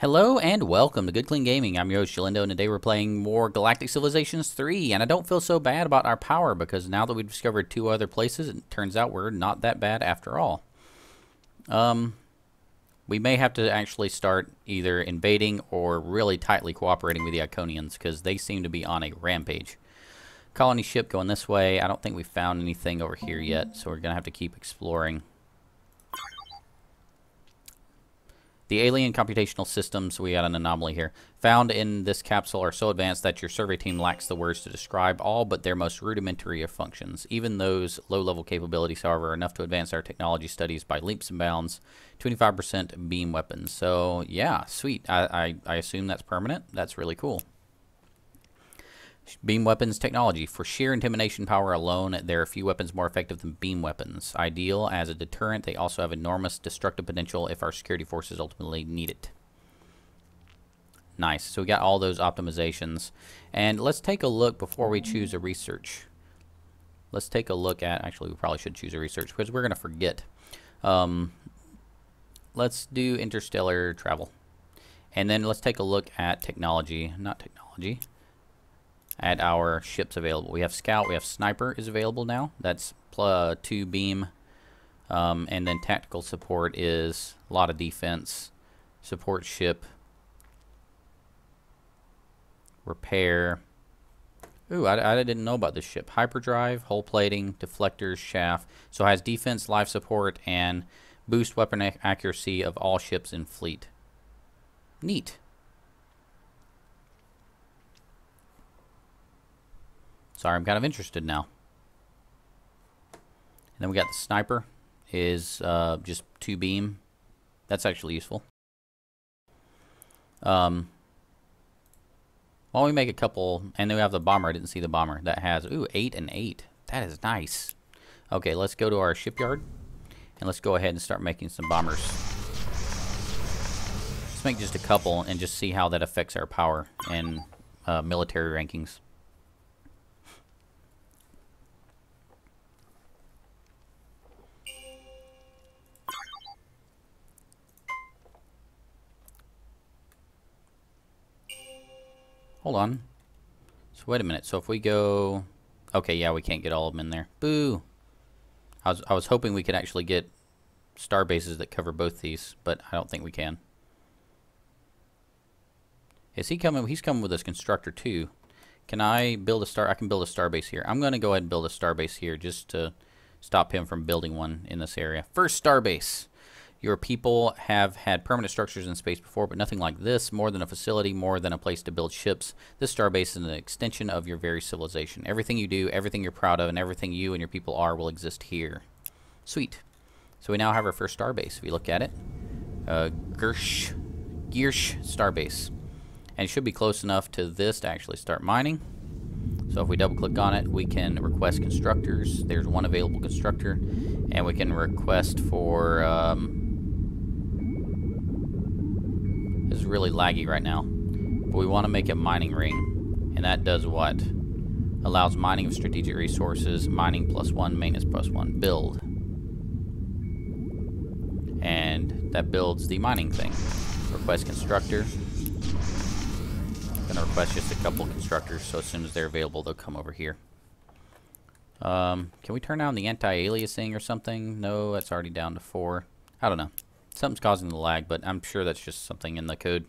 Hello and welcome to Good Clean Gaming. I'm your host, Shalindo, and today we're playing more Galactic Civilizations 3. And I don't feel so bad about our power because now that we've discovered two other places, it turns out we're not that bad after all. We may have to actually start either invading or really tightly cooperating with the Iconians because they seem to be on a rampage. Colony ship going this way. I don't think we found anything over here yet, so we're going to have to keep exploring. The alien computational systems, we got an anomaly here, found in this capsule are so advanced that your survey team lacks the words to describe all but their most rudimentary of functions. Even those low-level capabilities, however, are enough to advance our technology studies by leaps and bounds. 25% beam weapons. So, yeah, sweet. I assume that's permanent. That's really cool. Beam weapons technology. For sheer intimidation power alone, there are few weapons more effective than beam weapons. Ideal as a deterrent, they also have enormous destructive potential if our security forces ultimately need it. Nice. So we got all those optimizations. And let's take a look before we choose a research. Let's take a look at... Actually, we probably should choose a research because we're going to forget. Let's do Interstellar Travel. And then let's take a look at technology. Not technology. At our ships available. We have Scout, we have Sniper is available now. That's 2 beam. And then tactical support is a lot of defense. Support ship. Repair. Ooh, I didn't know about this ship. Hyperdrive, hull plating, deflectors, shaft. So it has defense, life support, and boost weapon accuracy of all ships in fleet. Neat. Sorry, I'm kind of interested now. And then we got the Sniper, is just 2 beam. That's actually useful. Why don't we make a couple, and then we have the bomber. I didn't see the bomber. That has, ooh, 8 and 8. That is nice. Okay, let's go to our shipyard, and let's go ahead and start making some bombers. Let's make just a couple and just see how that affects our power and military rankings. Hold on. So wait a minute. So if we go... Okay, yeah, we can't get all of them in there. Boo! I was hoping we could actually get starbases that cover both these, but I don't think we can. Is he coming? He's coming with this constructor too. Can I build a star? I can build a starbase here. I'm going to go ahead and build a starbase here just to stop him from building one in this area. First starbase. Your people have had permanent structures in space before, but nothing like this. More than a facility, more than a place to build ships. This starbase is an extension of your very civilization. Everything you do, everything you're proud of, and everything you and your people are will exist here. Sweet. So we now have our first starbase. If you look at it, Giersch starbase. And it should be close enough to this to actually start mining. So if we double click on it, we can request constructors. There's one available constructor. And we can request for... This is really laggy right now. But we want to make a mining ring. And that does what? Allows mining of strategic resources, mining +1, maintenance +1, build. And that builds the mining thing. Request constructor. I'm going to request just a couple constructors, so as soon as they're available, they'll come over here. Can we turn down the anti-aliasing or something? No, that's already down to 4. I don't know. Something's causing the lag, but I'm sure that's just something in the code.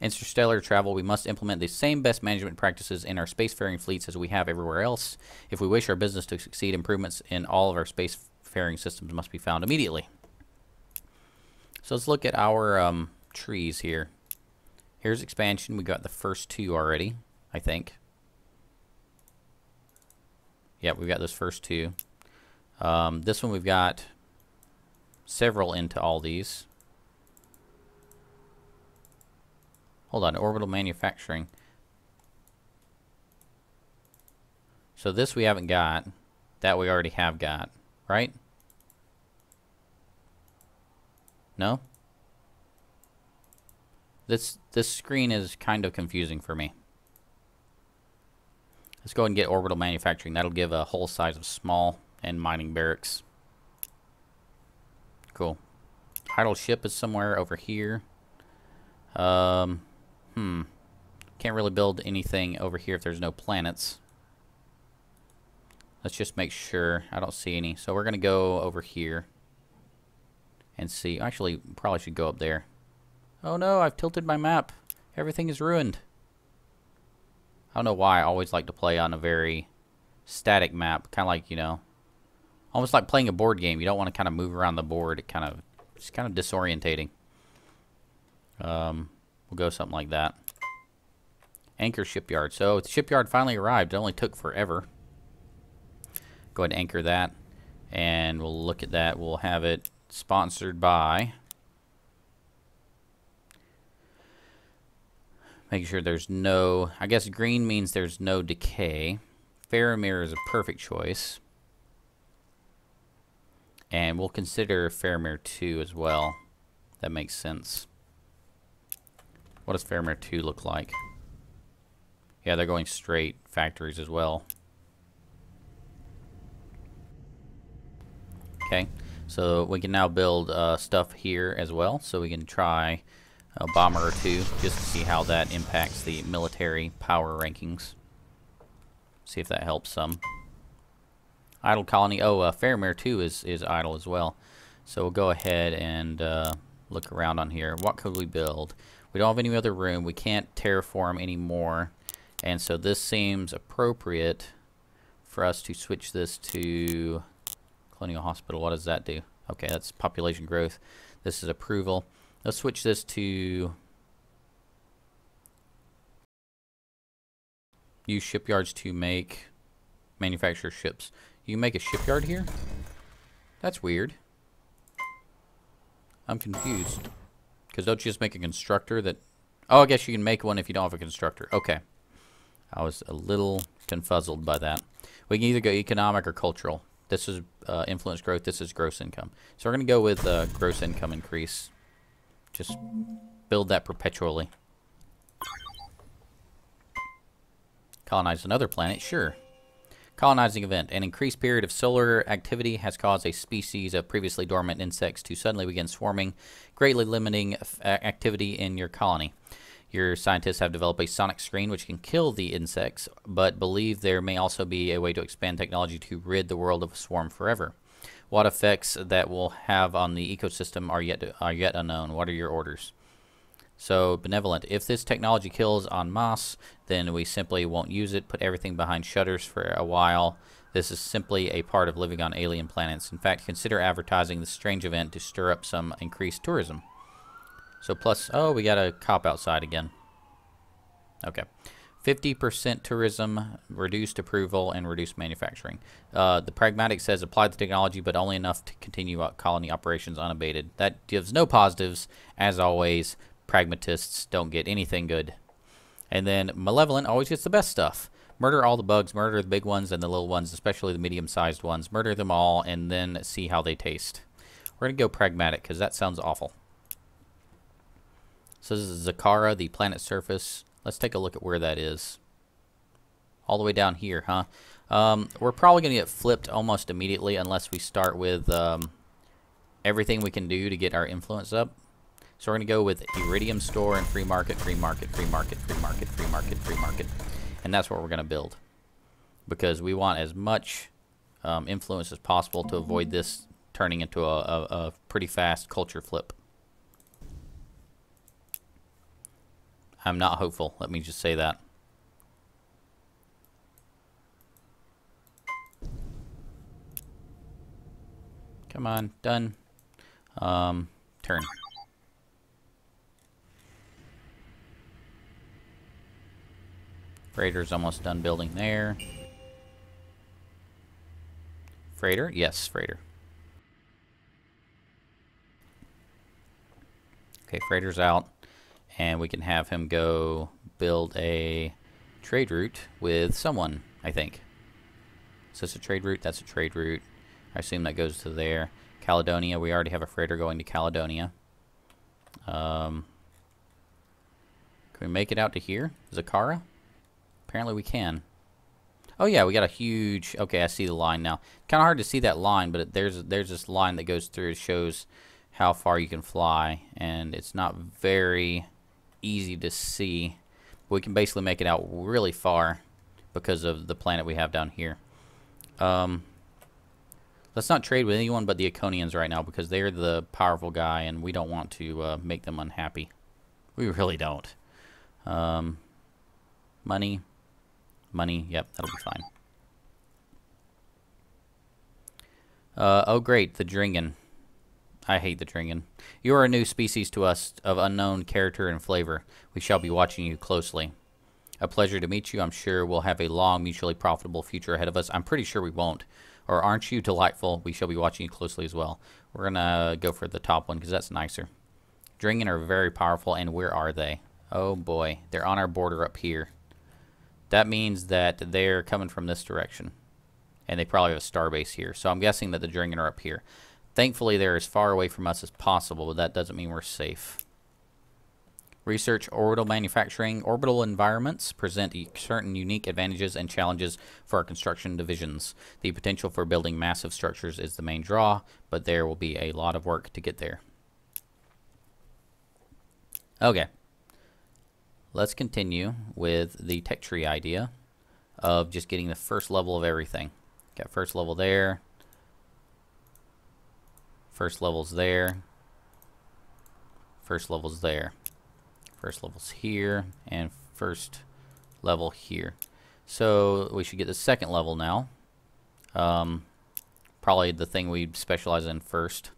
Interstellar Travel, we must implement the same best management practices in our spacefaring fleets as we have everywhere else. If we wish our business to succeed, improvements in all of our spacefaring systems must be found immediately. So let's look at our trees here. Here's expansion. We got the first 2 already, I think. Yeah, we've got those first 2. This one we've got several into all these. Hold on, Orbital Manufacturing. So this we haven't got. That we already have got, right? No? This screen is kind of confusing for me. Let's go ahead and get Orbital Manufacturing. That'll give a whole size of small and mining barracks. Cool. Idle ship is somewhere over here. Um, Can't really build anything over here if there's no planets. Let's just make sure. I don't see any. So we're going to go over here and see. Actually, probably should go up there. Oh no, I've tilted my map. Everything is ruined. I don't know why I always like to play on a very static map. Kind of like, you know, almost like playing a board game. You don't want to kind of move around the board. It's kind of disorientating. We'll go something like that. Anchor shipyard. So the shipyard finally arrived. It only took forever. Go ahead and anchor that. And we'll look at that. We'll have it sponsored by... Making sure there's no... I guess green means there's no decay. Faramir is a perfect choice. And we'll consider Faramir 2 as well. That makes sense. What does Faramir 2 look like? Yeah, they're going straight factories as well. Okay, so we can now build stuff here as well. So we can try a bomber or two just to see how that impacts the military power rankings. See if that helps some. Idle colony. Oh, Faramir 2 is idle as well. So we'll go ahead and look around on here. What could we build? We don't have any other room. We can't terraform anymore. And so this seems appropriate for us to switch this to Colonial Hospital. What does that do? Okay, that's population growth. This is approval. Let's switch this to use shipyards to manufacture ships. You make a shipyard here? That's weird. I'm confused. Because don't you just make a constructor that... Oh, I guess you can make one if you don't have a constructor. Okay. I was a little confuzzled by that. We can either go economic or cultural. This is influence growth. This is gross income. So we're going to go with gross income increase. Just build that perpetually. Colonize another planet? Sure. Colonizing event. An increased period of solar activity has caused a species of previously dormant insects to suddenly begin swarming, greatly limiting activity in your colony. Your scientists have developed a sonic screen which can kill the insects, but believe there may also be a way to expand technology to rid the world of a swarm forever. What effects that will have on the ecosystem are yet unknown. What are your orders? So, benevolent. If this technology kills en masse, then we simply won't use it. Put everything behind shutters for a while. This is simply a part of living on alien planets. In fact, consider advertising this strange event to stir up some increased tourism. So plus, oh, we got a cop outside again. Okay. 50% tourism, reduced approval, and reduced manufacturing. The pragmatic says apply the technology, but only enough to continue colony operations unabated. That gives no positives. As always, pragmatists don't get anything good. And then malevolent always gets the best stuff. Murder all the bugs, murder the big ones and the little ones, especially the medium-sized ones. Murder them all and then see how they taste. We're going to go pragmatic because that sounds awful. So this is Zakara, the planet surface. Let's take a look at where that is. All the way down here, huh? We're probably going to get flipped almost immediately unless we start with everything we can do to get our influence up. So we're going to go with Iridium Store and free market, free market, free market, free market, free market, free market. And that's what we're going to build. Because we want as much influence as possible to avoid this turning into a pretty fast culture flip. I'm not hopeful. Let me just say that. Come on. Done. Turn. Freighter's almost done building there. Freighter? Yes, freighter. Okay, freighter's out. And we can have him go build a trade route with someone, I think. Is this a trade route? That's a trade route. I assume that goes to there. Caledonia, we already have a freighter going to Caledonia. Can we make it out to here? Zakara? Apparently we can. Oh yeah, we got a huge... Okay, I see the line now. Kind of hard to see that line, but there's this line that goes through. It shows how far you can fly, and it's not very easy to see. We can basically make it out really far because of the planet we have down here. Let's not trade with anyone but the Iconians right now because they're the powerful guy and we don't want to make them unhappy. We really don't. Money. Money. Yep, that'll be fine. Oh, great. The Dringen. I hate the Dringen. You are a new species to us of unknown character and flavor. We shall be watching you closely. A pleasure to meet you. I'm sure we'll have a long, mutually profitable future ahead of us. I'm pretty sure we won't. Or aren't you delightful? We shall be watching you closely as well. We're going to go for the top one because that's nicer. Dringen are very powerful, and where are they? Oh boy, they're on our border up here. That means that they're coming from this direction. And they probably have a starbase here. So I'm guessing that the Dringen are up here. Thankfully, they're as far away from us as possible, but that doesn't mean we're safe. Research Orbital Manufacturing. Orbital environments present certain unique advantages and challenges for our construction divisions. The potential for building massive structures is the main draw, but there will be a lot of work to get there. Okay. Let's continue with the tech tree idea of just getting the first level of everything. Got first level there. First level's there. First level's there. First level's here, and first level here. So we should get the second level now. Probably the thing we specialize in first.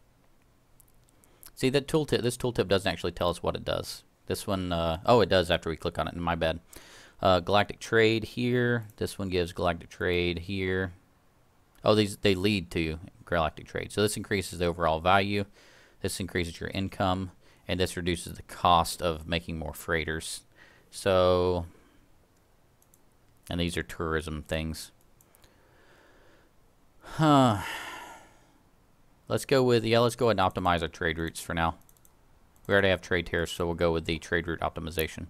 See, that tooltip, this tooltip doesn't actually tell us what it does. This one, oh, it does after we click on it, my bad. Galactic Trade here. This one gives Galactic Trade here. Oh, they lead to Galactic Trade. So this increases the overall value. This increases your income. And this reduces the cost of making more freighters. So, and these are tourism things. Let's go with, let's go ahead and optimize our trade routes for now. We already have trade tariffs, so we'll go with the trade route optimization.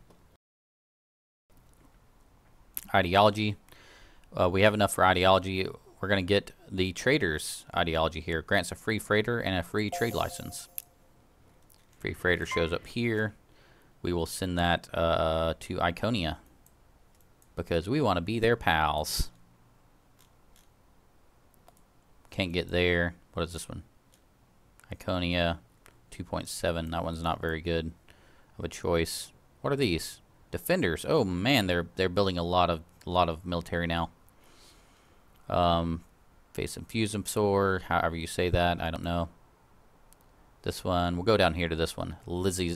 Ideology. We have enough for ideology. We're going to get the trader's ideology here. Grants a free freighter and a free trade license. Free freighter shows up here. We will send that to Iconia because we want to be their pals. Can't get there. What is this one? Iconia 2.7. That one's not very good of a choice. What are these? Defenders. Oh man, they're building a lot of military now. Face and fuse absorber, however you say that, I don't know. This one, we'll go down here to this one. Lilizak.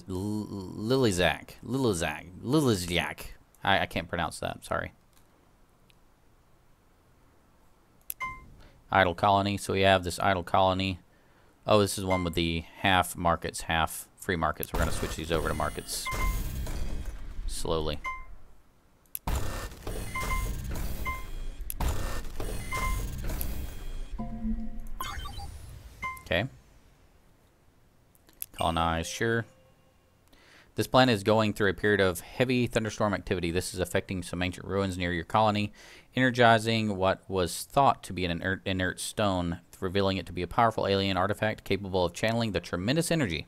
I can't pronounce that, sorry. Idle colony, so we have this idle colony. Oh, this is one with the half markets, half free markets. We're going to switch these over to markets. Slowly. Okay. Colonize, sure. This planet is going through a period of heavy thunderstorm activity. This is affecting some ancient ruins near your colony, energizing what was thought to be an inert stone, revealing it to be a powerful alien artifact capable of channeling the tremendous energy.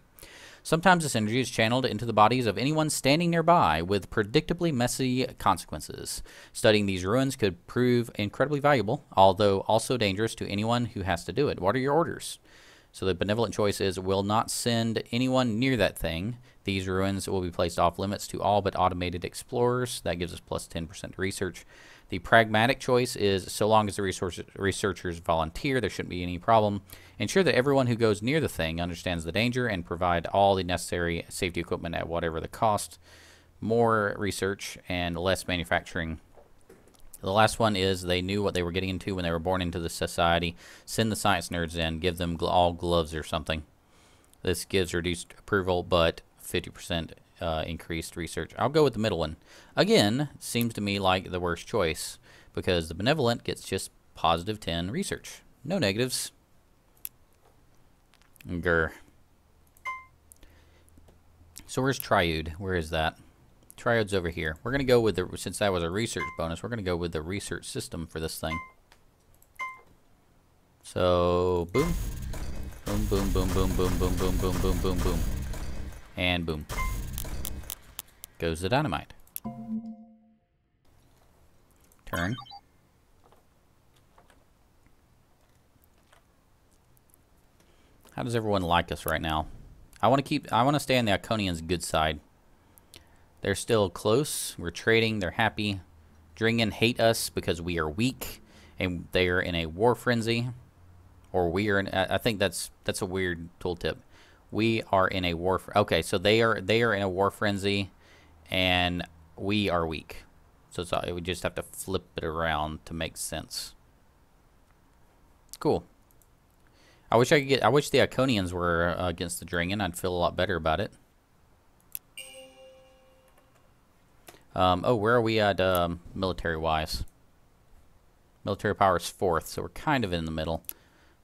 Sometimes this energy is channeled into the bodies of anyone standing nearby, with predictably messy consequences. Studying these ruins could prove incredibly valuable, although also dangerous to anyone who has to do it. What are your orders? So the benevolent choice is, will not send anyone near that thing. These ruins will be placed off limits to all but automated explorers. That gives us plus 10% to research. The pragmatic choice is, so long as the researchers volunteer, there shouldn't be any problem. Ensure that everyone who goes near the thing understands the danger and provide all the necessary safety equipment at whatever the cost. More research and less manufacturing. The last one is, they knew what they were getting into when they were born into the society. Send the science nerds in. Give them all gloves or something. This gives reduced approval, but 50% increased research. I'll go with the middle one. Again, seems to me like the worst choice, because the benevolent gets just positive 10 research. No negatives. Grr. So where's Triode? Where is that? Triode's over here. We're going to go with the, since that was a research bonus, we're going to go with the research system for this thing. So, boom. Boom, boom, boom, boom, boom, boom, boom, boom, boom, boom, boom. And boom. goes the dynamite. Turn. How does everyone like us right now? I want to stay on the Iconians' good side. They're still close. We're trading. They're happy. Dringen hate us because we are weak, and they are in a war frenzy. Or we are in. I think that's a weird tooltip. We are in a war. Okay, so they are in a war frenzy, and we are weak. So we just have to flip it around to make sense. Cool. I wish the Iconians were against the Dringen. I'd feel a lot better about it. Oh, where are we at military-wise? Military power is 4th, so we're kind of in the middle.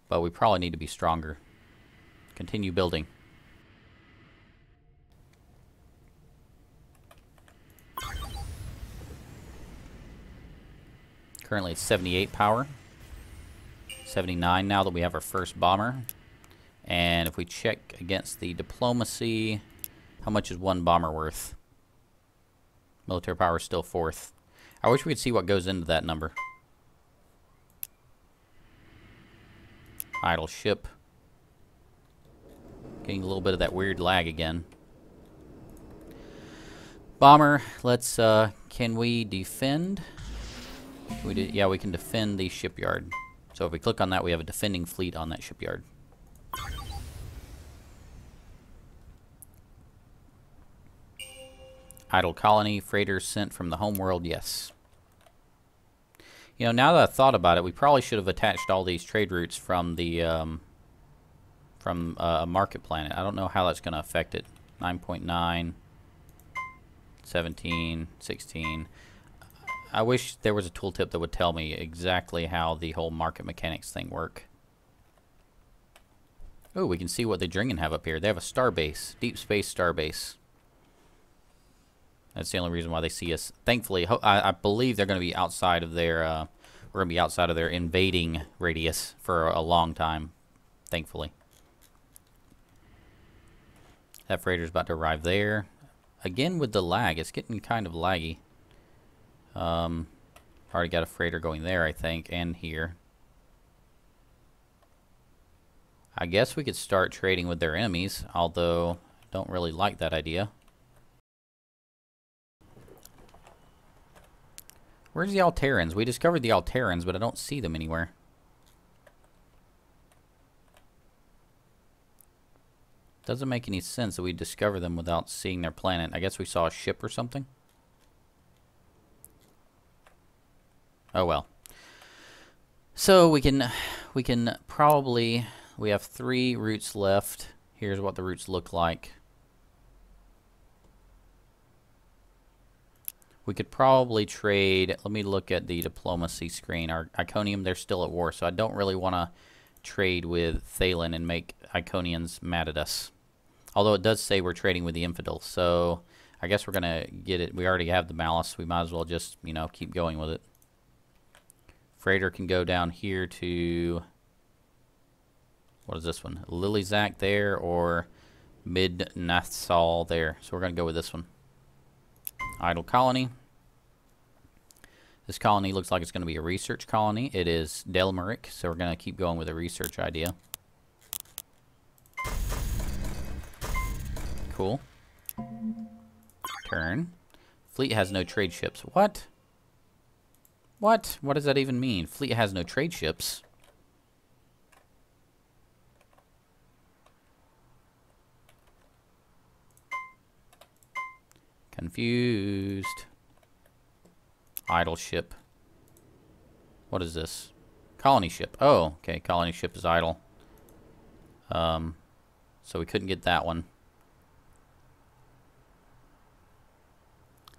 But we probably need to be stronger. Continue building. Currently it's 78 power. 79 now that we have our first bomber. And if we check against the diplomacy, how much is one bomber worth? Military power is still 4th. I wish we could see what goes into that number. Idle ship. Getting a little bit of that weird lag again. Bomber, let's, can we defend? Yeah, we can defend the shipyard. So if we click on that, we have a defending fleet on that shipyard. Idle colony, freighters sent from the homeworld, yes. You know, now that I've thought about it, we probably should have attached all these trade routes from the a market planet. I don't know how that's going to affect it. 9.9, 17, 16. I wish there was a tooltip that would tell me exactly how the whole market mechanics thing work. Oh, we can see what the Dringen have up here. They have a starbase, deep space starbase. That's the only reason why they see us. Thankfully, I believe they're going to be outside of their. We're going to be outside of their invading radius for a long time. Thankfully, that freighter's about to arrive there. Again with the lag, it's getting kind of laggy. Already got a freighter going there, I think, and here. I guess we could start trading with their enemies, although I don't really like that idea. Where's the Alterans? We discovered the Alterans, but I don't see them anywhere. Doesn't make any sense that we discover them without seeing their planet. I guess we saw a ship or something. Oh well. So we can probably, we have 3 routes left. Here's what the routes look like. We could probably trade. Let me look at the diplomacy screen. Our Iconium, they're still at war, so I don't really want to trade with Thalen and make Iconians mad at us. Although it does say we're trading with the infidels, so I guess we're gonna get it. We already have the malice. We might as well just, you know, keep going with it. Freighter can go down here to, what is this one? Lilizak there, or Mid-Nathsal there. So we're gonna go with this one. Idle colony. This colony looks like it's going to be a research colony. It is Delmeric, so we're going to keep going with a research idea. Cool. Turn. Fleet has no trade ships. What? What? What does that even mean? Fleet has no trade ships. Confused. Idle ship. What is this? Colony ship. Oh, okay. Colony ship is idle. So we couldn't get that one.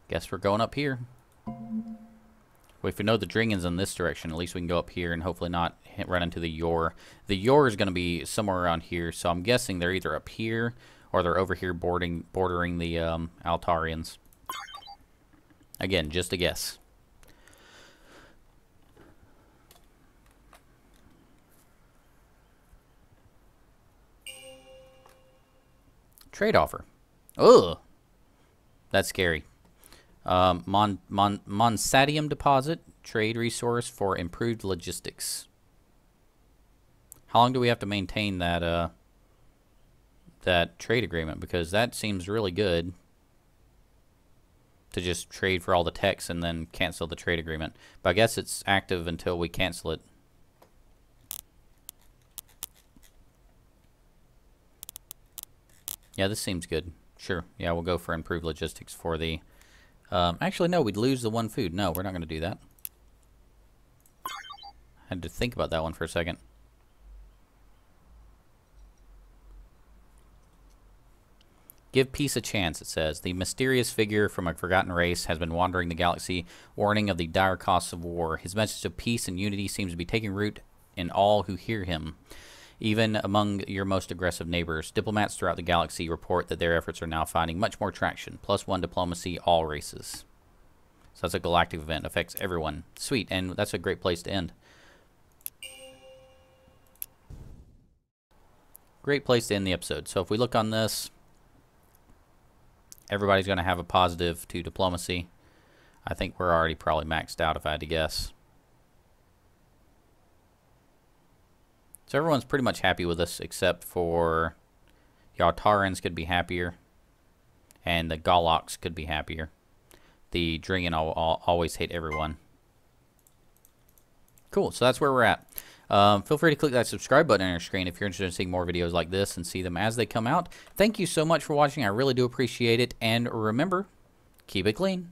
Guess we're going up here. Well, if we know the Dringen's in this direction, at least we can go up here and hopefully not run into the Yor. The Yor is going to be somewhere around here, so I'm guessing they're either up here or they're over here bordering the Altarians. Again, just a guess. Trade offer. Ugh. That's scary. Monsadium deposit, trade resource for improved logistics. How long do we have to maintain that that trade agreement? Because that seems really good to just trade for all the techs and then cancel the trade agreement. But I guess it's active until we cancel it. Yeah, this seems good. Sure. Yeah, we'll go for improved logistics for the... actually, no, we'd lose the one food. No, we're not going to do that. I had to think about that one for a second. Give peace a chance, it says. The mysterious figure from a forgotten race has been wandering the galaxy, warning of the dire costs of war. His message of peace and unity seems to be taking root in all who hear him, even among your most aggressive neighbors. Diplomats throughout the galaxy report that their efforts are now finding much more traction. +1 diplomacy, all races. So that's a galactic event. Affects everyone. Sweet, and that's a great place to end. Great place to end the episode. So if we look on this... everybody's going to have a positive to diplomacy. I think we're already probably maxed out if I had to guess. So everyone's pretty much happy with us except for the Autarans could be happier. And the Galoks could be happier. The Dringen always hate everyone. Cool, so that's where we're at. Feel free to click that subscribe button on your screen if you're interested in seeing more videos like this and see them as they come out. Thank you so much for watching. I really do appreciate it. And remember, keep it clean.